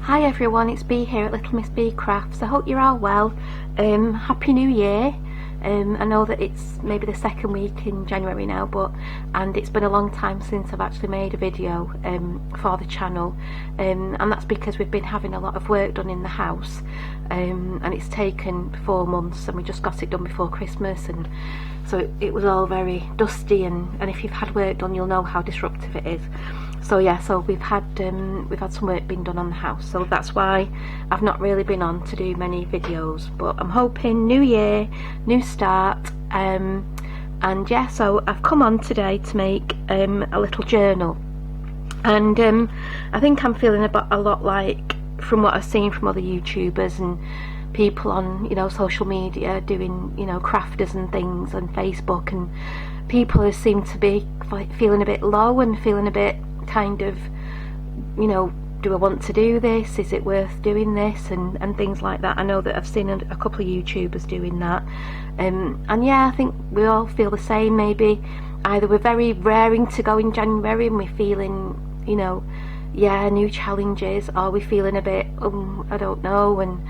Hi everyone, it's Bee here at Little Miss Bee Crafts. I hope you're all well. Happy New Year. I know that it's maybe the second week in January now, and it's been a long time since I've actually made a video for the channel, and that's because we've been having a lot of work done in the house, and it's taken 4 months, and we just got it done before Christmas, and so it was all very dusty, and if you've had work done you'll know how disruptive it is. So yeah, so we've had some work being done on the house, so that's why I've not really been on to do many videos, but I'm hoping new year, new start, and yeah, so I've come on today to make a little journal, and I think I'm feeling a lot like, from what I've seen from other YouTubers and people on, you know, social media doing, you know, crafters and things on Facebook, and people who seem to be feeling a bit low and feeling a bit kind of, you know, do I want to do this, is it worth doing this, and things like that. I know that I've seen a couple of YouTubers doing that, and yeah, I think we all feel the same. Maybe either we're very raring to go in January and we're feeling, you know, yeah, new challenges, or we're feeling a bit I don't know, and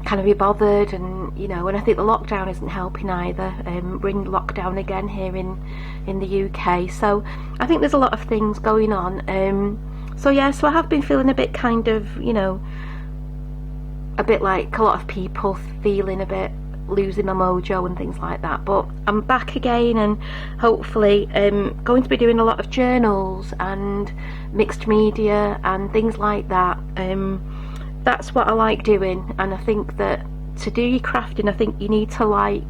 kind of be bothered, and you know, and I think the lockdown isn't helping either. We're in lockdown again here in the UK, so I think there's a lot of things going on. So yeah, so I have been feeling a bit kind of, you know, a bit like a lot of people, feeling a bit losing my mojo and things like that, but I'm back again, and hopefully going to be doing a lot of journals and mixed media and things like that. That's what I like doing, and I think that to do your crafting, I think you need to like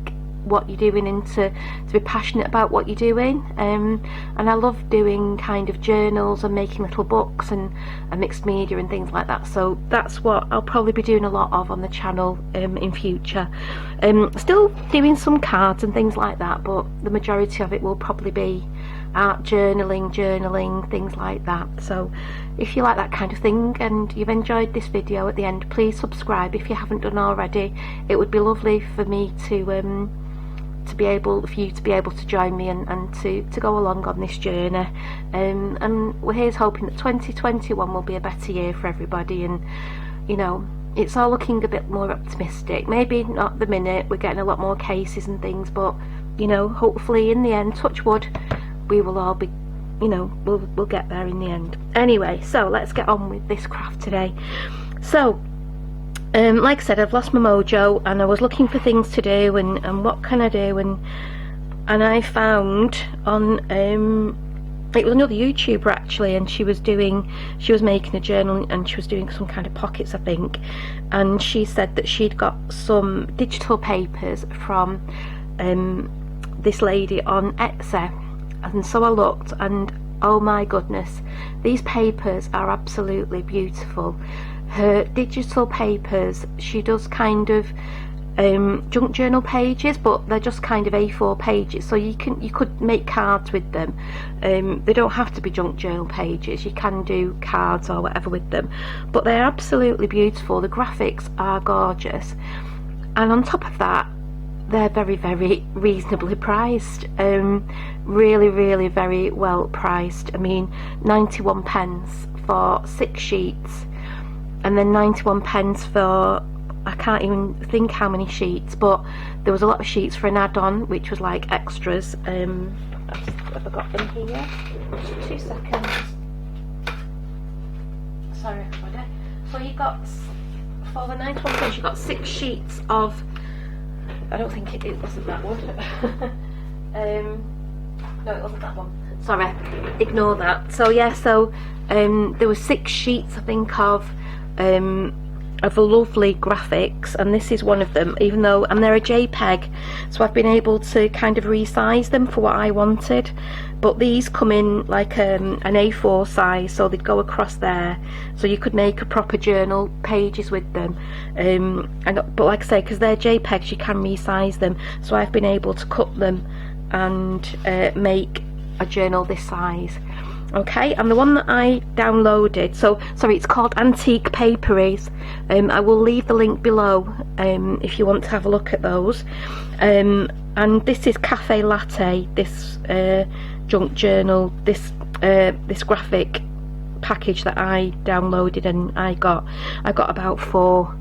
what you're doing and to be passionate about what you're doing, and I love doing kind of journals and making little books and mixed media and things like that, so that's what I'll probably be doing a lot of on the channel in future. Still doing some cards and things like that, but the majority of it will probably be art journaling, things like that. So if you like that kind of thing and you've enjoyed this video at the end, please subscribe if you haven't done already. It would be lovely for me for you to be able to join me and to go along on this journey, and we're here's hoping that 2021 will be a better year for everybody, and you know, it's all looking a bit more optimistic. Maybe not at the minute, we're getting a lot more cases and things, but you know, hopefully in the end, touch wood, we will all be, you know, we'll get there in the end. Anyway, so let's get on with this craft today. So like I said, I've lost my mojo, and I was looking for things to do, and what can I do, and I found on it was another YouTuber actually, and she was making a journal, and she was doing some kind of pockets, I think, and she said that she'd got some digital papers from this lady on Etsy. And so I looked, and oh my goodness, these papers are absolutely beautiful. Her digital papers, she does kind of junk journal pages, but they're just kind of A4 pages, so you could make cards with them. They don't have to be junk journal pages, you can do cards or whatever with them, but they're absolutely beautiful. The graphics are gorgeous, and on top of that, they're very, very reasonably priced. Really very well priced. I mean, 91p for 6 sheets, and then 91p for, I can't even think how many sheets, but there was a lot of sheets for an add-on, which was like extras. Have I got them here? Just 2 seconds. Sorry everybody. So you got, for the 91p, you got 6 sheets of, I don't think it wasn't that one. No, it wasn't that one. Sorry, ignore that. So yeah, so there were 6 sheets, I think, of lovely graphics, and this is one of them. Even though, and they're a JPEG, so I've been able to kind of resize them for what I wanted. But these come in like an A4 size, so they'd go across there, so you could make a proper journal pages with them. But like I say, because they're JPEGs, you can resize them, so I've been able to cut them and make a journal this size. Okay, and the one that I downloaded, so sorry, it's called Antique Paperies. I will leave the link below if you want to have a look at those. And this is Cafe Latte, this junk journal, this graphic package that I downloaded, and I got about 4,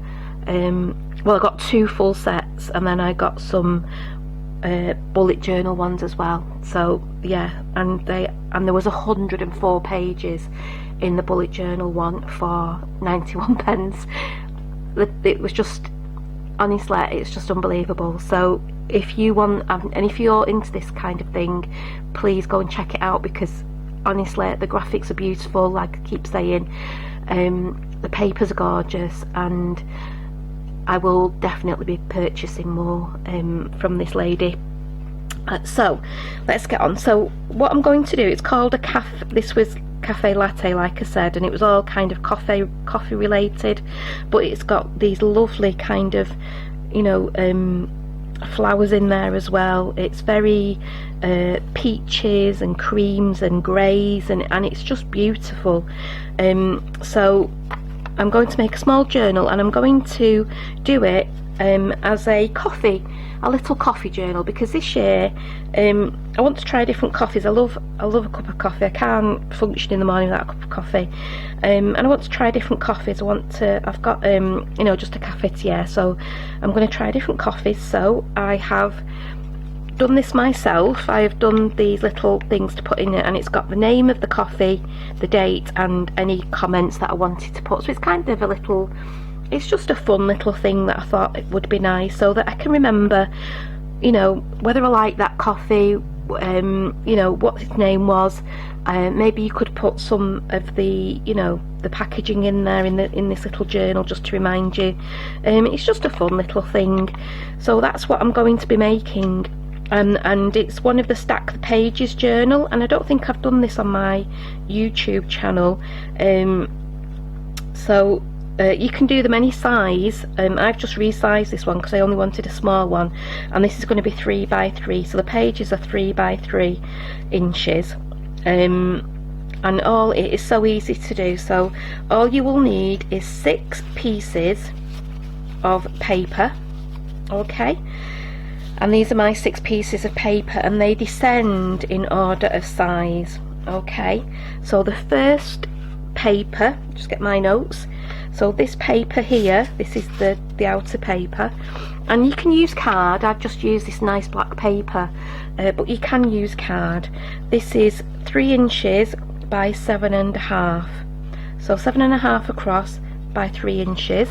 well, I got 2 full sets, and then I got some bullet journal ones as well. So yeah, and there was 104 pages in the bullet journal one for 91 pence. It was just, honestly, it's just unbelievable. So if you want, and if you're into this kind of thing, please go and check it out, because honestly the graphics are beautiful, like I keep saying. The papers are gorgeous, and I will definitely be purchasing more from this lady. So let's get on. So what I'm going to do, it's called a cafe, this was cafe latte, like I said, and it was all kind of coffee related, but it's got these lovely kind of, you know, flowers in there as well. It's very peaches and creams and greys, and it's just beautiful. So I'm going to make a small journal, and I'm going to do it as a little coffee journal, because this year I want to try different coffees. I love a cup of coffee. I can't function in the morning without a cup of coffee, and I want to try different coffees. I've got you know, just a cafetiere, so I'm going to try different coffees. So I have done this myself. I have done these little things to put in it, and it's got the name of the coffee, the date, and any comments that I wanted to put. So it's kind of a little, it's just a fun little thing that I thought it would be nice, so that I can remember, you know, whether I like that coffee, you know, what its name was. Maybe you could put some of the, you know, the packaging in there in this little journal, just to remind you. It's just a fun little thing. So that's what I'm going to be making. And it's one of the Stack the Pages journal, and I don't think I've done this on my YouTube channel. So you can do them any size. I've just resized this one because I only wanted a small one, and this is going to be 3 by 3, so the pages are 3 by 3 inches. And it is so easy to do. So all you will need is 6 pieces of paper, okay, and these are my 6 pieces of paper, and they descend in order of size, okay. So the first paper, just get my notes. So this paper here, this is the outer paper, and you can use card. I've just used this nice black paper, but you can use card. This is 3 inches by 7.5, so 7.5 across by 3 inches.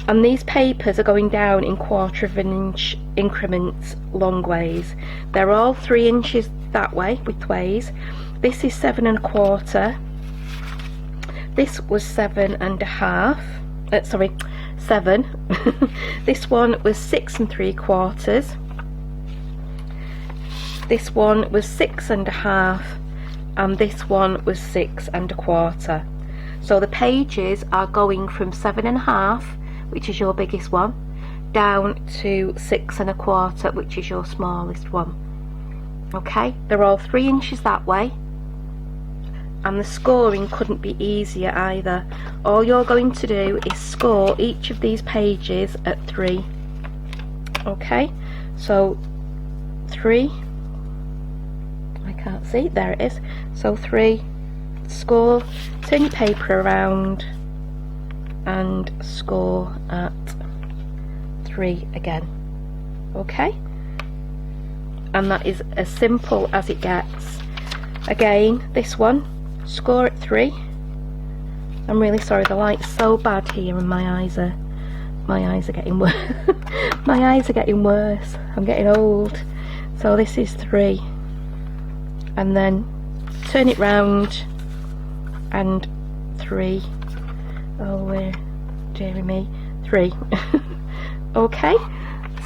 And these papers are going down in 1/4 inch increments long ways. They're all 3 inches that way, width ways. This is 7.25. This was 7.5. Sorry, 7. This one was 6 3/4. This one was 6.5, and this one was 6 1/4. So the pages are going from 7.5, which is your biggest one, down to 6 1/4, which is your smallest one. Okay, they're all 3 inches that way, and the scoring couldn't be easier either. All you're going to do is score each of these pages at 3. Okay, so 3, I can't see, there it is. So 3, score, turn your paper around and score at 3 again, okay, and that is as simple as it gets. Again, this one, score at 3. I'm really sorry, the light's so bad here, and my eyes are getting worse. My eyes are getting worse, I'm getting old. So this is 3, and then turn it round and 3. Oh, dearie me, 3. Okay,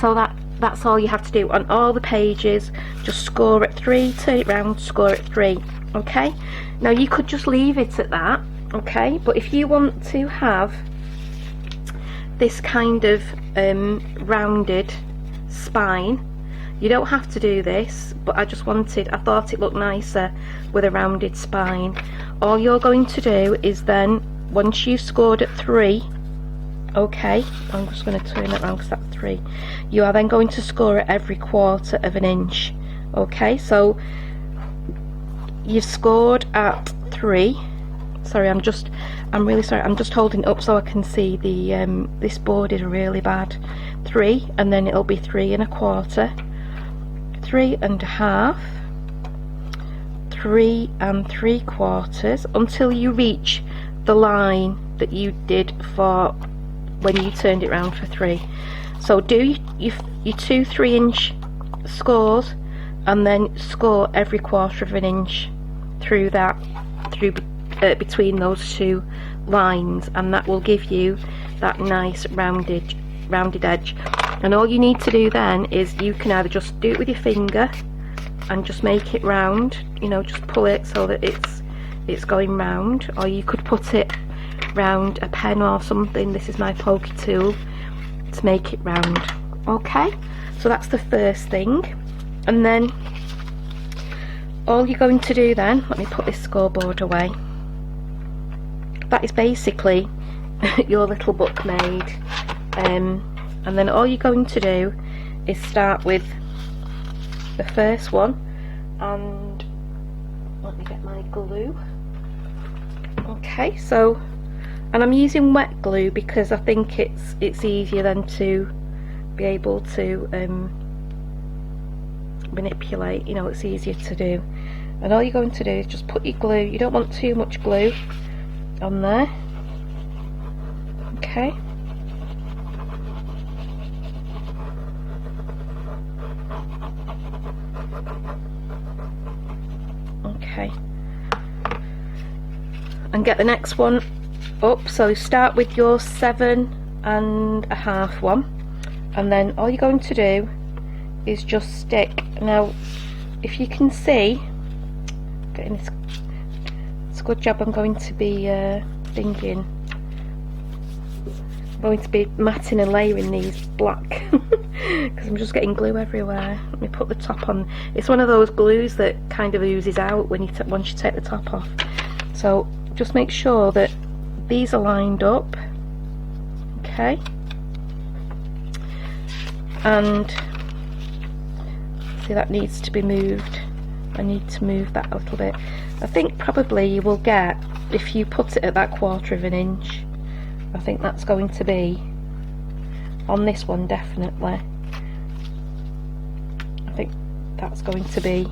so that's all you have to do on all the pages. Just score at 3, turn it round, score at 3. Okay, now you could just leave it at that, okay, but if you want to have this kind of rounded spine, you don't have to do this, but I thought it looked nicer with a rounded spine. All you're going to do is then, once you've scored at 3, okay, I'm just going to turn it around because that's 3, you are then going to score at every 1/4 inch. Okay, so you've scored at 3, sorry, I'm really sorry, I'm just holding it up so I can see the this board is really bad. 3, and then it'll be 3 1/4, 3 1/2, 3 3/4, until you reach the line that you did for when you turned it round for 3. So do your 2 3-inch scores, and then score every 1/4 inch through that, between those 2 lines, and that will give you that nice rounded edge. And all you need to do then is you can either just do it with your finger and just make it round, you know, just pull it so that it's going round, or you could put it round a pen or something. This is my pokey tool to make it round. Okay, so that's the first thing. And then all you're going to do then, let me put this scoreboard away, that is basically your little book made. And then all you're going to do is start with the first one, and let me get my glue. Okay, so, and I'm using wet glue because I think it's easier than to be able to manipulate, you know, it's easier to do. And all you're going to do is just put your glue, you don't want too much glue on there. Okay, okay, and get the next one up. So start with your 7 1/2 one, and then all you're going to do is just stick. Now if you can see, getting this, it's a good job I'm going to be thinking, I'm going to be matting and layering these black because I'm just getting glue everywhere. Let me put the top on. It's one of those glues that kind of oozes out when once you take the top off. So just make sure that these are lined up. Okay, and see, that needs to be moved. I need to move that a little bit. I think probably you will get, if you put it at that 1/4 inch, I think that's going to be on this one, definitely. I think that's going to be,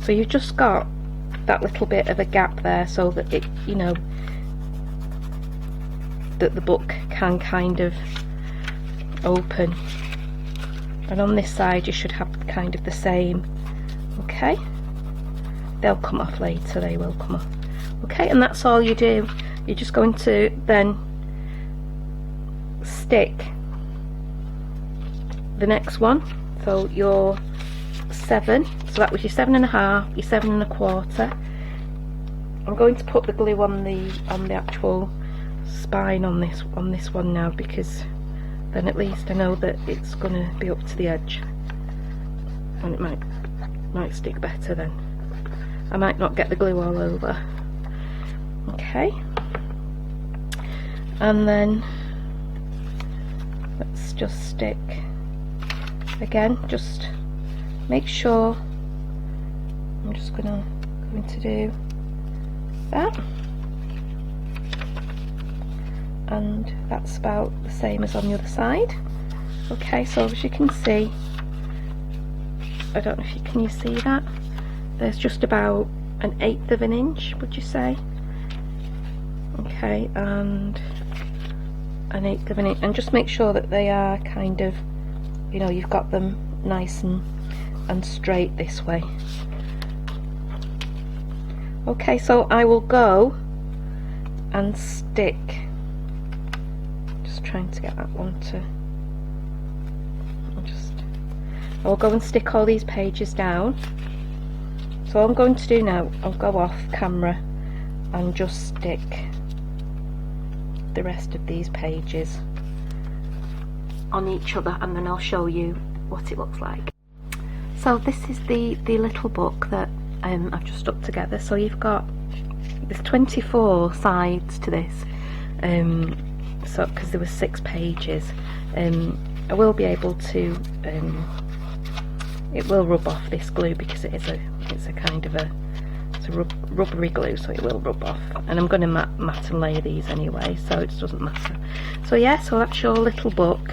so you've just got that little bit of a gap there so that it, you know, that the book can kind of open. And on this side you should have kind of the same. Okay, they'll come off later, they will come off. Okay, and that's all you do. You're just going to then stick the next one, so your 7, so that was your 7 1/2, your 7 1/4. I'm going to put the glue on the actual spine on this one now, because then at least I know that it's going to be up to the edge, and it might stick better then. I might not get the glue all over. Okay, and then let's just stick again. Just make sure, I'm just going to do that, and that's about the same as on the other side. Okay, so as you can see, I don't know if can you see that, there's just about 1/8 of an inch, would you say? Okay, and 1/8 of an inch, and just make sure that they are kind of, you know, you've got them nice and straight this way. Okay, so I will go and stick, just trying to get that one to, I'll go and stick all these pages down. So all I'm going to do now, I'll go off camera and just stick the rest of these pages on each other, and then I'll show you what it looks like. So this is the little book that I've just stuck together. So you've got, there's 24 sides to this, so because there were 6 pages. I will be able to, it will rub off this glue because it is a It's a kind of a, it's a rubbery glue, so it will rub off. And I'm going to mat and layer these anyway, so it doesn't matter. So yeah, so that's your little book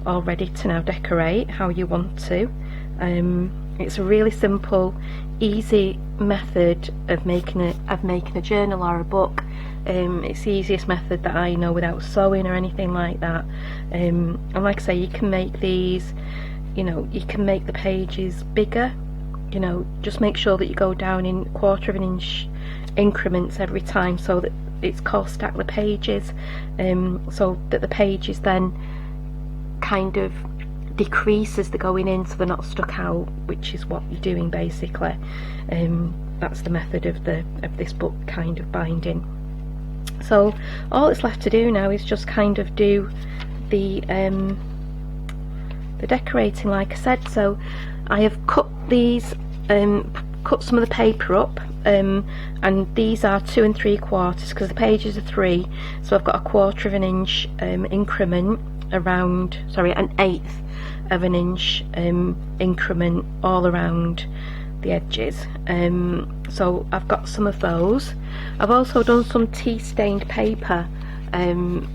all ready to now decorate how you want to. It's a really simple, easy method of making a journal or a book. It's the easiest method that I know without sewing or anything like that. And like I say, you can make these, you know, you can make the pages bigger. You know, just make sure that you go down in 1/4 of an inch increments every time, so that it's called stack the pages, so that the pages then kind of decrease as they're going in, so they're not stuck out, which is what you're doing basically. That's the method of this book kind of binding. So all that's left to do now is just kind of do the decorating, like I said. So I have cut these, cut some of the paper up, and these are 2 3/4 because the pages are 3, so I've got a 1/4 of an inch increment around, sorry, an 1/8 of an inch increment all around the edges. So I've got some of those. I've also done some tea stained paper, and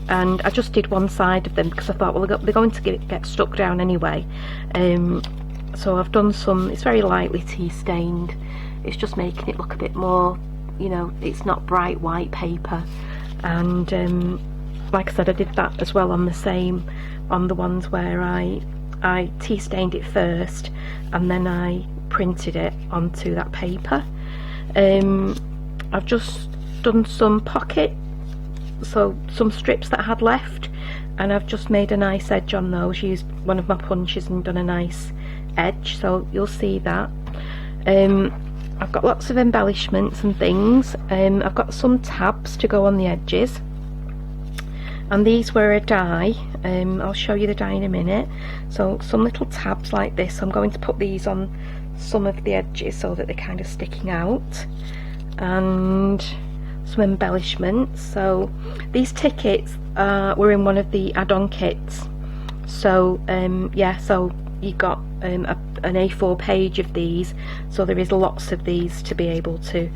I just did one side of them because I thought, well, they're going to get stuck down anyway. So I've done some, it's very lightly tea stained, it's just making it look a bit more, you know, it's not bright white paper. And like I said, I did that as well on the ones where I tea stained it first and then I printed it onto that paper. I've just done some pocket, so some strips that I had left, and I've just made a nice edge on those, used one of my punches and done a nice edge, so you'll see that. I've got lots of embellishments and things. I've got some tabs to go on the edges, and these were a die. I'll show you the die in a minute. So some little tabs like this, I'm going to put these on some of the edges so that they're kind of sticking out, and some embellishments. So these tickets were in one of the add-on kits, so yeah, so you got an A4 page of these, so there is lots of these to be able to,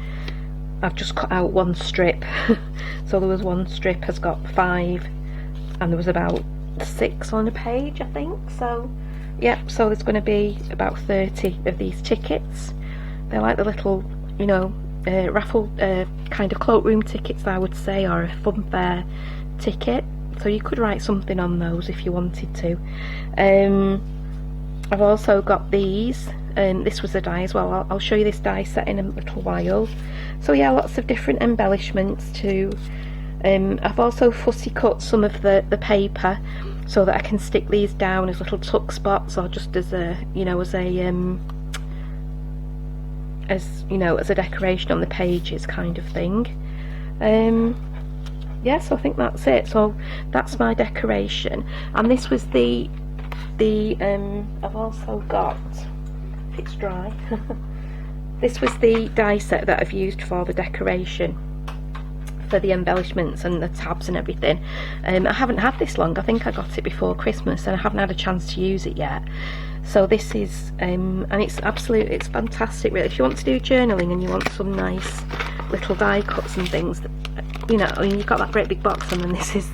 I've just cut out one strip so there was one strip has got 5 and there was about 6 on a page, I think. So yeah, so there's going to be about 30 of these tickets. They're like the little, you know, raffle kind of cloakroom tickets, I would say, or a funfair ticket, so you could write something on those if you wanted to. I've also got these, this was a die as well. I'll show you this die set in a little while. So yeah, lots of different embellishments too. I've also fussy cut some of the paper so that I can stick these down as little tuck spots, or just as a, you know, as you know, as a decoration on the pages kind of thing. Yeah, so I think that's it. So that's my decoration, and this was the I've also got, if it's dry, this was the die set that I've used for the decoration, for the embellishments and the tabs and everything. I haven't had this long. I think I got it before Christmas and I haven't had a chance to use it yet. So this is, and it's fantastic really. If you want to do journaling and you want some nice little die cuts and things, that, you know, I mean, you've got that great big box, and then this is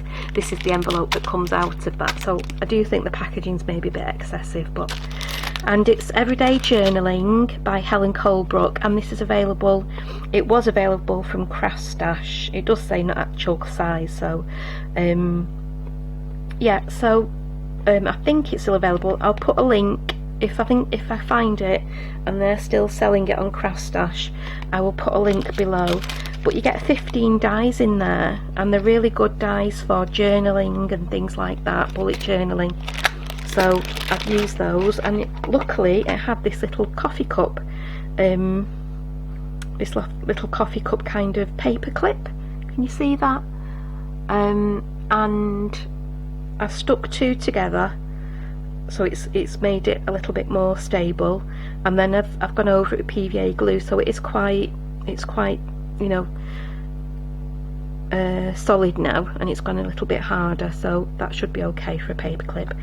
the envelope that comes out of that. So I do think the packaging's maybe a bit excessive, but, and it's Everyday Journaling by Helen Colebrook, and this is available, it was available from Craft Stash. It does say not actual size, so yeah, so I think it's still available. I'll put a link if I find it and they're still selling it on Craft Stash. I will put a link below. But you get 15 dies in there, and they're really good dies for journaling and things like that, bullet journaling. So I've used those, and luckily it had this little coffee cup, this little coffee cup kind of paper clip. Can you see that? And I've stuck 2 together, so it's made it a little bit more stable. And then I've gone over it with PVA glue, so it's quite, you know, solid now, and it's gone a little bit harder, so that should be okay for a paper clip.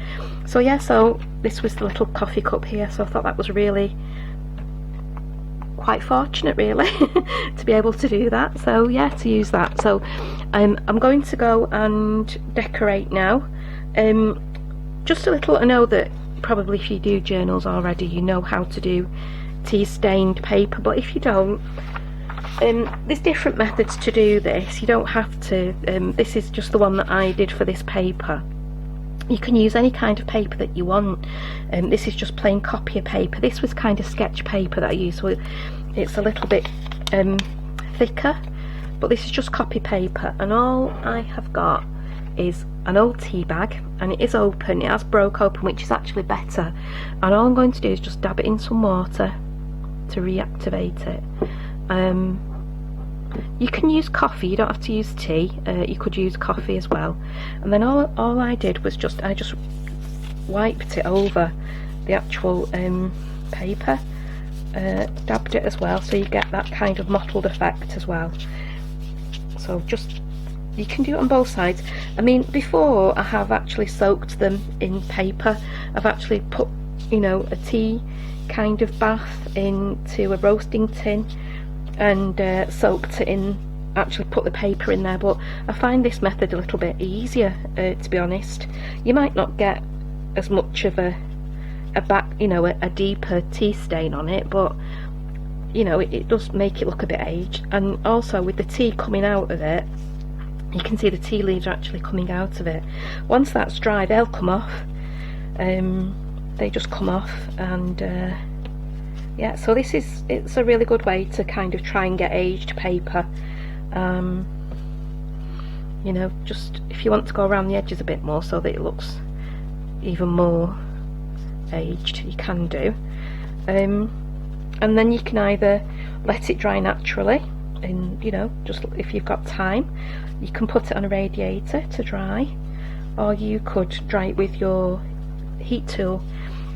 So yeah, so this was the little coffee cup here, so I thought that was really quite fortunate really to be able to do that, so yeah, to use that. So I'm going to go and decorate now. Just a little, I know that probably if you do journals already you know how to do tea stained paper, but if you don't, there's different methods to do this. You don't have to, this is just the one that I did for this paper. You can use any kind of paper that you want. This is just plain copier paper. This was kind of sketch paper that I used, so it's a little bit thicker, but this is just copy paper, and all I have got is an old tea bag, and it is open, it has broke open, which is actually better, and all I'm going to do is just dab it in some water to reactivate it. You can use coffee, you don't have to use tea, you could use coffee as well. And then all I did was I just wiped it over the actual paper, dabbed it as well, so you get that kind of mottled effect as well. So just, you can do it on both sides. I mean, before I have actually soaked them in paper. I've actually put, you know, a tea kind of bath into a roasting tin and soaked it in, actually put the paper in there, but I find this method a little bit easier, to be honest. You might not get as much of a back, you know, a deeper tea stain on it, but you know, it does make it look a bit aged. And also with the tea coming out of it, you can see the tea leaves are actually coming out of it. Once that's dry, they'll come off. They just come off, and yeah, so it's a really good way to kind of try and get aged paper. You know, just if you want to go around the edges a bit more so that it looks even more aged, you can do. And then you can either let it dry naturally, and you know, just if you've got time, you can put it on a radiator to dry, or you could dry it with your heat tool.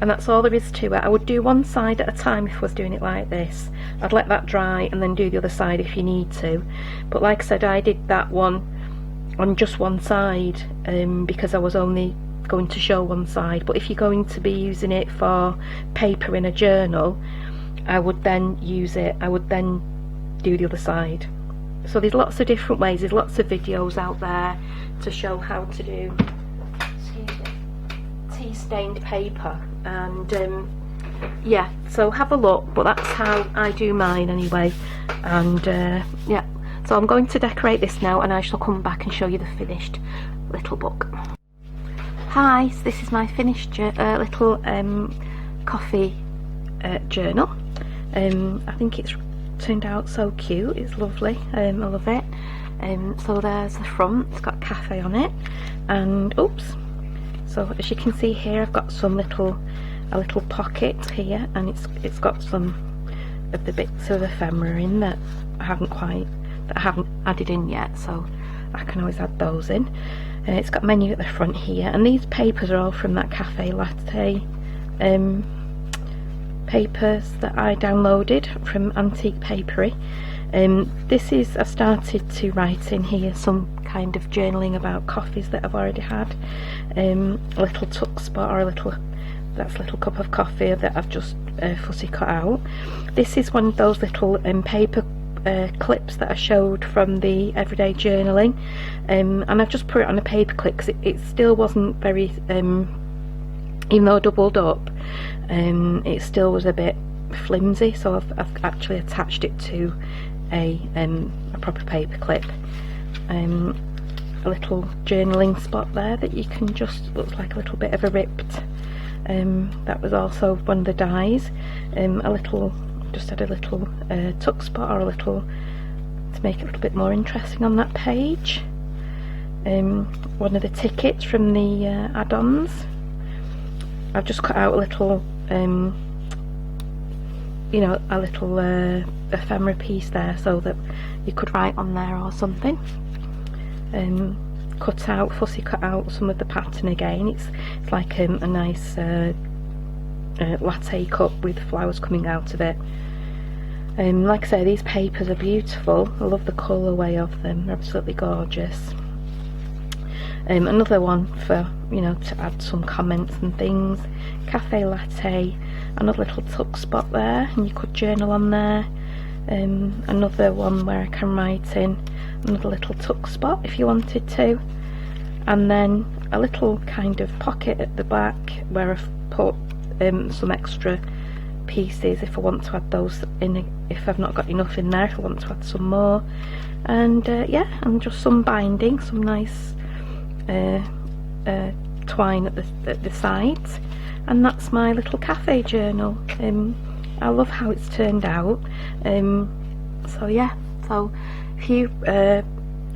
And that's all there is to it. I would do one side at a time if I was doing it like this. I'd let that dry and then do the other side if you need to. But like I said, I did that one on just one side because I was only going to show one side. But if you're going to be using it for paper in a journal, I would then use it, I would then do the other side. So there's lots of different ways, there's lots of videos out there to show how to do tea stained paper. And yeah, so have a look, but that's how I do mine anyway. And yeah, so I'm going to decorate this now, and I shall come back and show you the finished little book. Hi, so this is my finished little coffee journal. I think it's turned out so cute, it's lovely, I love it. So there's the front, it's got cafe on it, and oops, so as you can see here, I've got some a little pocket here, and it's got some of the bits of ephemera in that I haven't added in yet, so I can always add those in. It's got menu at the front here, and these papers are all from that Cafe Latte papers that I downloaded from Antique Papery. I've started to write in here some kind of journaling about coffees that I've already had. A little tuck spot, or that's a little cup of coffee that I've just fussy cut out. This is one of those little paper clips that I showed from the everyday journaling, and I've just put it on a paper clip because it still wasn't very, even though doubled up, it still was a bit flimsy, so I've actually attached it to a proper paper clip. A little journaling spot there that you can just, looks like a little bit of a ripped, that was also one of the dies. Just had a little tuck spot, or a little, to make it a little bit more interesting on that page. One of the tickets from the add-ons. I've just cut out a little, you know, a little ephemera piece there so that you could write on there or something. Fussy cut out some of the pattern again. It's like a nice latte cup with flowers coming out of it. Like I say, these papers are beautiful. I love the colourway of them, they're absolutely gorgeous. Another one for, you know, to add some comments and things. Cafe Latte. another little tuck spot there, and you could journal on there. Another one where I can write in, another little tuck spot if you wanted to, and then a little kind of pocket at the back where I've put some extra pieces if I want to add those in, if I've not got enough in there, if I want to add some more. And yeah, and just some binding, some nice twine at the sides, and that's my little cafe journal. I love how it's turned out. So yeah, so if you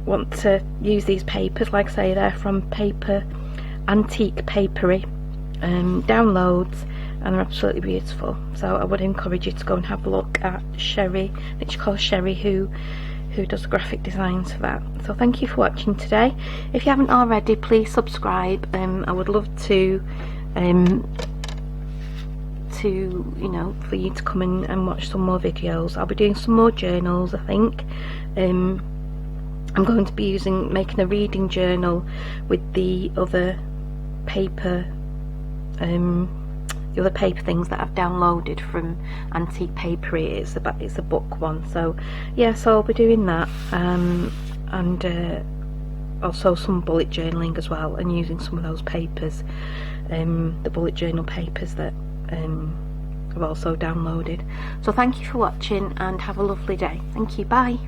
want to use these papers, like I say, they're from Paper Antique Papery downloads, and they're absolutely beautiful. So I would encourage you to go and have a look at Sherry, I think she calls Sherry, who does the graphic designs for that. So thank you for watching today. If you haven't already, please subscribe. I would love to you know, for you to come in and watch some more videos. I'll be doing some more journals, I think. I'm going to be making a reading journal with the other paper things that I've downloaded from Antique Papery. It's a book one, so yeah, so I'll be doing that, and also some bullet journaling as well, and using some of those papers, the bullet journal papers that I've also downloaded. So thank you for watching, and have a lovely day. Thank you, bye.